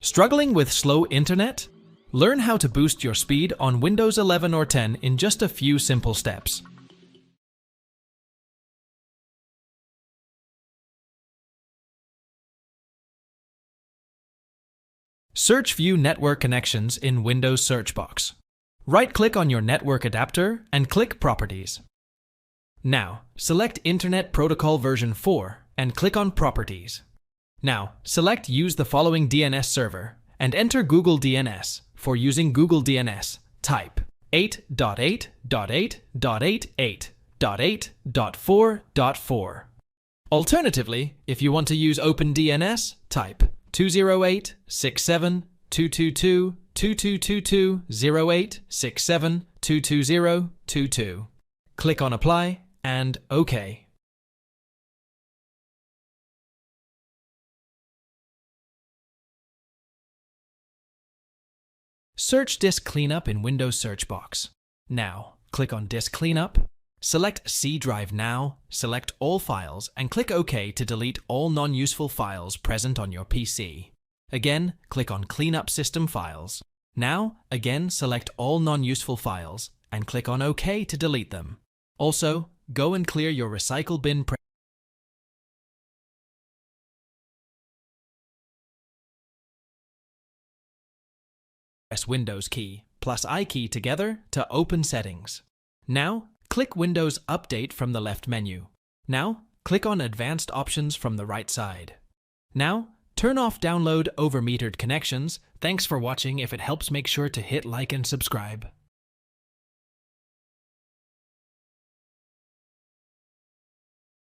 Struggling with slow internet? Learn how to boost your speed on Windows 11 or 10 in just a few simple steps. Search View Network Connections in Windows search box. Right-click on your network adapter and click Properties. Now, select Internet Protocol version 4 and click on Properties. Now, select Use the following DNS server and enter Google DNS. For using Google DNS, type 8.8.8.8.8.4.4. Alternatively, if you want to use OpenDNS, type 208.67.2222.2222.08.67.220.22. Click on Apply and OK. Search Disk Cleanup in Windows search box. Now, click on Disk Cleanup, select C Drive Now, select all files, and click OK to delete all non-useful files present on your PC. Again, click on Cleanup System Files. Now, again select all non-useful files, and click on OK to delete them. Also, go and clear your recycle bin. Press Windows key plus I key together to open Settings. Now, click Windows Update from the left menu. Now, click on Advanced Options from the right side. Now, turn off Download over metered connections. Thanks for watching. If it helps, make sure to hit like and subscribe.